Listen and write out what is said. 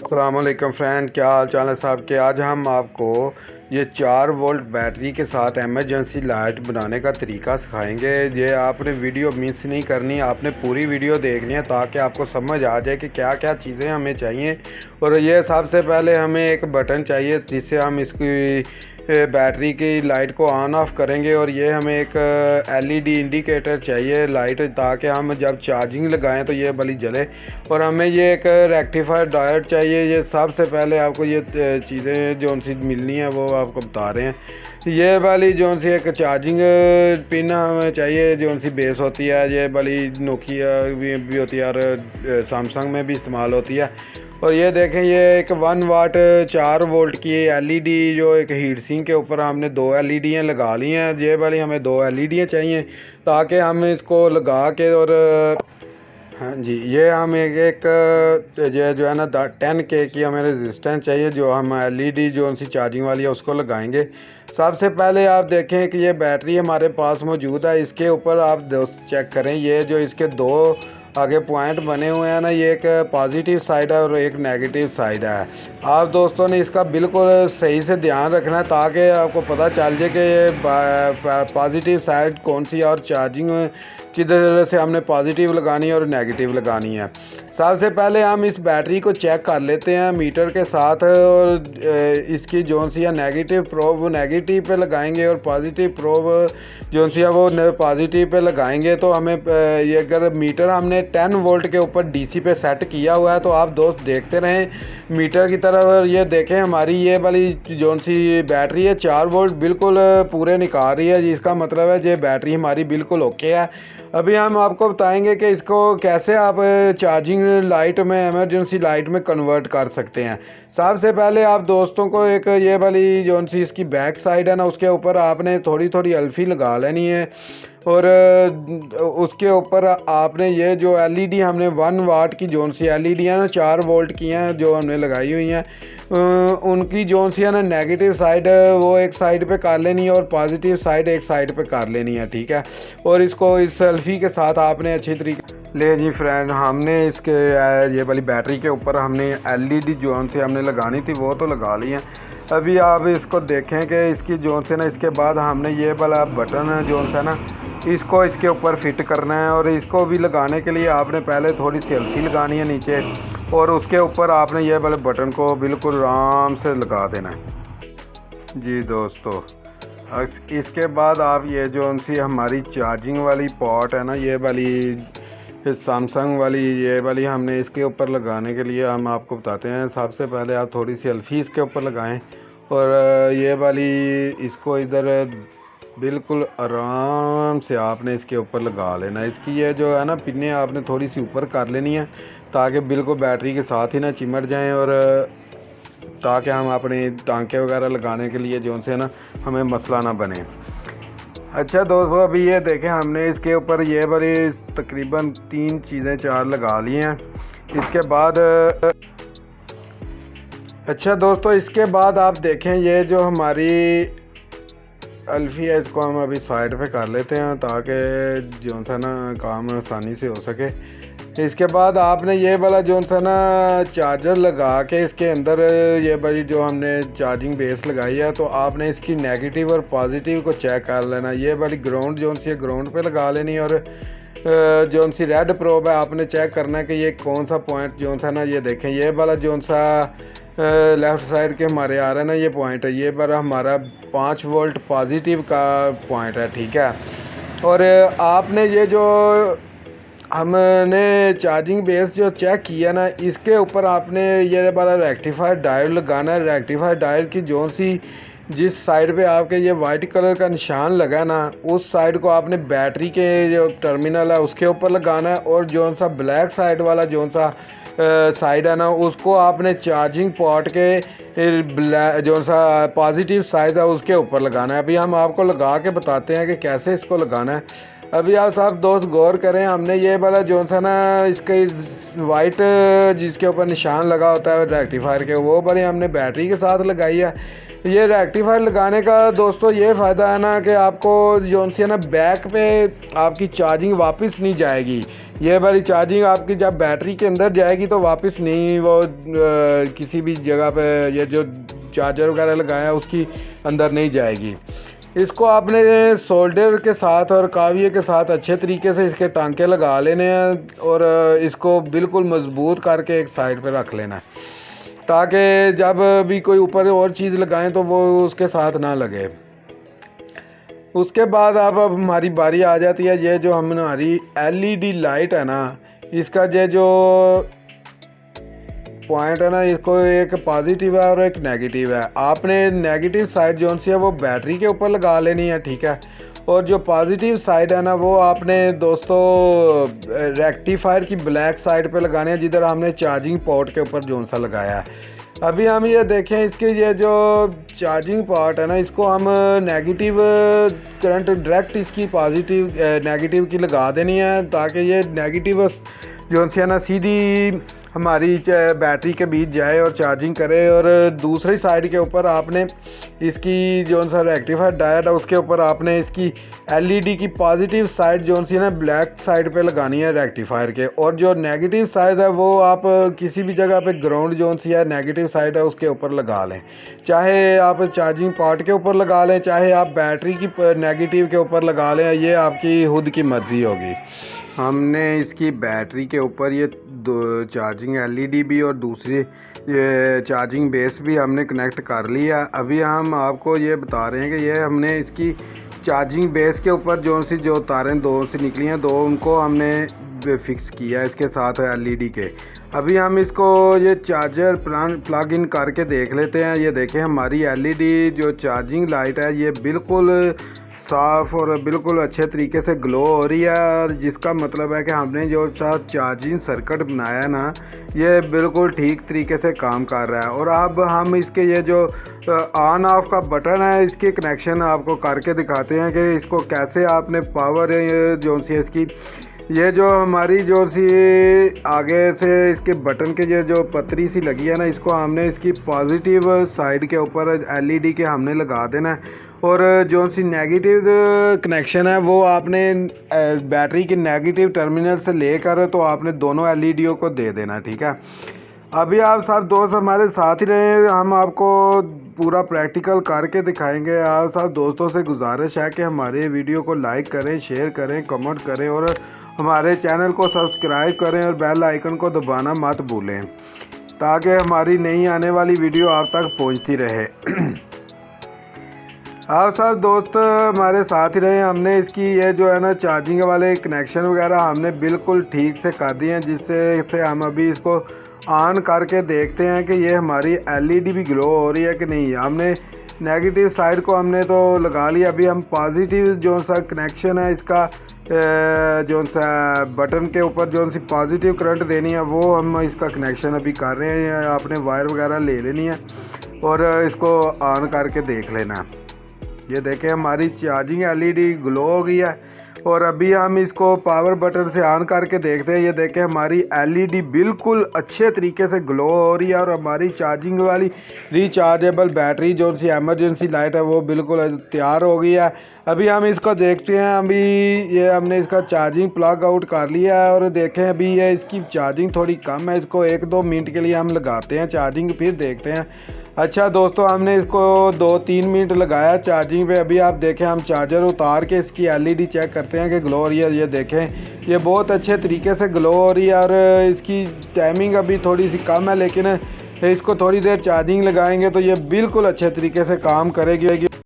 अस्सलाम वालेकुम फ्रेंड, क्या हाल चाल है साहब के। आज हम आपको ये 4 वोल्ट बैटरी के साथ एमरजेंसी लाइट बनाने का तरीका सिखाएंगे। ये आपने वीडियो मिस नहीं करनी, आपने पूरी वीडियो देखनी है ताकि आपको समझ आ जाए कि क्या क्या चीज़ें हमें चाहिए। और ये सबसे पहले हमें एक बटन चाहिए जिससे हम इसकी बैटरी की लाइट को ऑन ऑफ करेंगे। और ये हमें एक एलईडी इंडिकेटर चाहिए लाइट, ताकि हम जब चार्जिंग लगाएं तो ये बली जले। और हमें ये एक रेक्टिफायर डायोड चाहिए। ये सबसे पहले आपको ये चीज़ें जो सी मिलनी है वो आपको बता रहे हैं। ये वाली जो सी एक चार्जिंग पिन हमें चाहिए जो सी बेस होती है। ये वाली नोकिया भी होती है और सैमसंग में भी इस्तेमाल होती है। और ये देखें, ये एक 1 वाट 4 वोल्ट की एलईडी जो एक हीट सिंक के ऊपर हमने 2 एलईडियाँ लगा ली हैं। ये वाली हमें 2 एलईडियाँ चाहिए ताकि हम इसको लगा के और हाँ जी, ये हम एक ये जो है ना 10K की हमें रेजिस्टेंस चाहिए जो हम एलईडी जो सी चार्जिंग वाली है उसको लगाएंगे। सबसे पहले आप देखें कि ये बैटरी हमारे पास मौजूद है। इसके ऊपर आप दोस्त चेक करें, ये जो इसके 2 आगे पॉइंट बने हुए हैं ना, ये एक पॉजिटिव साइड है और एक नेगेटिव साइड है। आप दोस्तों ने इसका बिल्कुल सही से ध्यान रखना है ताकि आपको पता चल जाए कि ये पॉजिटिव साइड कौन सी है और चार्जिंग किधर से हमने पॉजिटिव लगानी है और नेगेटिव लगानी है। सबसे पहले हम इस बैटरी को चेक कर लेते हैं मीटर के साथ। और इसकी जो सी है नेगेटिव प्रोब वो नेगेटिव पे लगाएंगे और पॉजिटिव प्रोब जो सी है वो पॉजिटिव पे लगाएंगे। तो हमें ये अगर मीटर हमने 10 वोल्ट के ऊपर डीसी पे सेट किया हुआ है तो आप दोस्त देखते रहें मीटर की तरफ। और ये देखें, हमारी ये वाली जो सी बैटरी है 4 वोल्ट बिल्कुल पूरे निकाल रही है, जिसका मतलब है ये बैटरी हमारी बिल्कुल ओके है। अभी हम आपको बताएंगे कि इसको कैसे आप चार्जिंग लाइट में एमरजेंसी लाइट में कन्वर्ट कर सकते हैं। सबसे पहले आप दोस्तों को एक ये वाली जो सी इसकी बैक साइड है ना, उसके ऊपर आपने थोड़ी थोड़ी अल्फी लगा लेनी है। और उसके ऊपर आपने ये जो एलईडी हमने 1 वाट की जो सी एलईडी है ना 4 वोल्ट की हैं जो हमने लगाई हुई हैं, उनकी जो सी है ना नेगेटिव साइड वो एक साइड पे कर लेनी है और पॉजिटिव साइड एक साइड पे कर लेनी है, ठीक है। और इसको इस सेल्फी के साथ आपने अच्छी तरीके ले जी फ्रेंड, हमने इसके ये वाली बैटरी के ऊपर हमने एलईडी जो सी हमने लगानी थी वो तो लगा ली है। अभी आप इसको देखें कि इसकी जो से ना इसके बाद हमने ये वाला बटन जो है ना इसको इसके ऊपर फिट करना है। और इसको भी लगाने के लिए आपने पहले थोड़ी सी सेल्फी लगानी है नीचे और उसके ऊपर आपने ये वाले बटन को बिल्कुल आराम से लगा देना है जी दोस्तों। इसके बाद आप ये जो सी हमारी चार्जिंग वाली पॉट है ना, ये वाली सैमसंग वाली ये वाली हमने इसके ऊपर लगाने के लिए हम आपको बताते हैं। सबसे पहले आप थोड़ी सी अल्फी इसके ऊपर लगाएं और ये वाली इसको इधर बिल्कुल आराम से आपने इसके ऊपर लगा लेना। इसकी ये जो है ना पिन्ने आपने थोड़ी सी ऊपर कर लेनी है ताकि बिल्कुल बैटरी के साथ ही ना चिमट जाएं और ताकि हम अपने टांके वगैरह लगाने के लिए जो से ना हमें मसला ना बने। अच्छा दोस्तों, अभी ये देखें हमने इसके ऊपर ये वाली तकरीबन 3 चीज़ें 4 लगा ली हैं। इसके बाद अच्छा दोस्तों, इसके बाद आप देखें ये जो हमारी अल्फी है इसको हम अभी साइड पे कर लेते हैं ताकि जो सा ना काम आसानी से हो सके। इसके बाद आपने ये वाला जो सा ना चार्जर लगा के इसके अंदर ये वाली जो हमने चार्जिंग बेस लगाई है तो आपने इसकी नेगेटिव और पॉजिटिव को चेक कर लेना। ये वाली ग्राउंड जो सी ग्राउंड पे लगा लेनी और जो सी रेड प्रोब है आपने चेक करना है कि ये कौन सा पॉइंट जो सा ना, ये देखें ये वाला जो सा लेफ़्ट साइड के हमारे आ रहा है ना ये पॉइंट है, ये पर हमारा 5 वोल्ट पॉजिटिव का पॉइंट है, ठीक है। और आपने ये जो हमने चार्जिंग बेस जो चेक किया ना इसके ऊपर आपने ये वाला रेक्टिफायर डायोड लगाना है। रेक्टिफायर डायोड की जो सी जिस साइड पे आपके ये वाइट कलर का निशान लगा ना उस साइड को आपने बैटरी के जो टर्मिनल है उसके ऊपर लगाना है। और जो सा ब्लैक साइड वाला जो सा साइड है ना उसको आपने चार्जिंग पॉट के जो सा पॉजिटिव साइड है उसके ऊपर लगाना है। अभी हम आपको लगा के बताते हैं कि कैसे इसको लगाना है। अभी आप सब दोस्त गौर करें, हमने ये वाला जो सा ना इसके वाइट जिसके ऊपर निशान लगा होता है रेक्टिफायर के वो वाली हमने बैटरी के साथ लगाई है। ये रेक्टिफायर लगाने का दोस्तों ये फ़ायदा है ना कि आपको जो सी है ना बैक पे आपकी चार्जिंग वापस नहीं जाएगी। ये वाली चार्जिंग आपकी जब बैटरी के अंदर जाएगी तो वापस नहीं वो किसी भी जगह पे ये जो चार्जर वगैरह लगाया है उसकी अंदर नहीं जाएगी। इसको आपने सोल्डर के साथ और काविये के साथ अच्छे तरीके से इसके टांके लगा लेने हैं और इसको बिल्कुल मजबूत करके एक साइड पे रख लेना है ताकि जब भी कोई ऊपर और चीज़ लगाएं तो वो उसके साथ ना लगे। उसके बाद अब हमारी बारी आ जाती है ये जो हमारी एलईडी लाइट है ना, इसका ये जो पॉइंट है ना, इसको एक पॉजिटिव है और एक नेगेटिव है। आपने नेगेटिव साइड जो सी है वो बैटरी के ऊपर लगा लेनी है, ठीक है। और जो पॉजिटिव साइड है ना वो आपने दोस्तों रेक्टिफायर की ब्लैक साइड पे लगाने हैं जिधर हमने चार्जिंग पोर्ट के ऊपर जो सा लगाया है। अभी हम ये देखें इसके ये जो चार्जिंग पोर्ट है ना, इसको हम नेगेटिव करंट डायरेक्ट इसकी पॉजिटिव नेगेटिव की लगा देनी है ताकि ये नेगेटिव जो सी है ना सीधी हमारी बैटरी के बीच जाए और चार्जिंग करे। और दूसरी साइड के ऊपर आपने इसकी जो सा रेक्टिफायर डायोड है उसके ऊपर आपने इसकी एलईडी की पॉजिटिव साइड जो सी है ना ब्लैक साइड पे लगानी है रेक्टिफायर के। और जो नेगेटिव साइड है वो आप किसी भी जगह पे ग्राउंड जो सी है नेगेटिव साइड है उसके ऊपर लगा लें, चाहे आप चार्जिंग पोर्ट के ऊपर लगा लें, चाहे आप बैटरी की नेगेटिव के ऊपर लगा लें, ये आपकी खुद की मर्ज़ी होगी। हमने इसकी बैटरी के ऊपर ये दो चार्जिंग एलईडी भी और दूसरी ये चार्जिंग बेस भी हमने कनेक्ट कर लिया। अभी हम आपको ये बता रहे हैं कि ये हमने इसकी चार्जिंग बेस के ऊपर जो तारें दो से निकली हैं, दो उनको हमने फिक्स किया इसके साथ एलईडी के। अभी हम इसको ये चार्जर प्लग इन करके देख लेते हैं। ये देखें हमारी एलईडी जो चार्जिंग लाइट है ये बिल्कुल साफ़ और बिल्कुल अच्छे तरीके से ग्लो हो रही है, और जिसका मतलब है कि हमने जो चार्जिंग सर्किट बनाया ना ये बिल्कुल ठीक तरीके से काम कर रहा है। और अब हम इसके ये जो ऑन ऑफ का बटन है इसके कनेक्शन आपको करके दिखाते हैं कि इसको कैसे आपने पावर जो सी इसकी ये जो हमारी जो सी आगे से इसके बटन के ये जो पतरी सी लगी है ना, इसको हमने इसकी पॉजिटिव साइड के ऊपर एलईडी के हमने लगा देना है। और जो सी नेगेटिव कनेक्शन है वो आपने बैटरी के नेगेटिव टर्मिनल से लेकर तो आपने दोनों एलईडीओ को दे देना, ठीक है। अभी आप सब दोस्त हमारे साथ ही रहे, हम आपको पूरा प्रैक्टिकल करके दिखाएंगे। आप सब दोस्तों से गुजारिश है कि हमारे वीडियो को लाइक करें, शेयर करें, कमेंट करें और हमारे चैनल को सब्सक्राइब करें और बेल आइकन को दबाना मत भूलें ताकि हमारी नई आने वाली वीडियो आप तक पहुंचती रहे। आप सब दोस्त हमारे साथ ही रहे। हमने इसकी ये जो है ना चार्जिंग वाले कनेक्शन वगैरह हमने बिल्कुल ठीक से कर दिए हैं, जिससे हम अभी इसको ऑन करके देखते हैं कि ये हमारी एलईडी भी ग्लो हो रही है कि नहीं। हमने नेगेटिव साइड को हमने तो लगा लिया, अभी हम पॉजिटिव जो सा कनेक्शन है इसका जो सा बटन के ऊपर जो सी पॉजिटिव करंट देनी है वो हम इसका कनेक्शन अभी कर रहे हैं। आपने वायर वगैरह ले लेनी है और इसको ऑन करके देख लेना। ये देखें हमारी चार्जिंग एलईडी ग्लो हो गई है। और अभी हम इसको पावर बटन से ऑन करके देखते हैं। ये देखें हमारी एलईडी बिल्कुल अच्छे तरीके से ग्लो हो रही है और हमारी चार्जिंग वाली रिचार्जेबल बैटरी जो सी एमरजेंसी लाइट है वो बिल्कुल तैयार हो गई है। अभी हम इसको देखते हैं। अभी ये हमने इसका चार्जिंग प्लग आउट कर लिया है और देखें अभी ये इसकी चार्जिंग थोड़ी कम है, इसको 1-2 मिनट के लिए हम लगाते हैं चार्जिंग, फिर देखते हैं। अच्छा दोस्तों, हमने इसको 2-3 मिनट लगाया चार्जिंग पे। अभी आप देखें हम चार्जर उतार के इसकी एलईडी चेक करते हैं कि ग्लो हो रही है। ये देखें ये बहुत अच्छे तरीके से ग्लो हो रही है और इसकी टाइमिंग अभी थोड़ी सी कम है, लेकिन इसको थोड़ी देर चार्जिंग लगाएंगे तो ये बिल्कुल अच्छे तरीके से काम करेगी।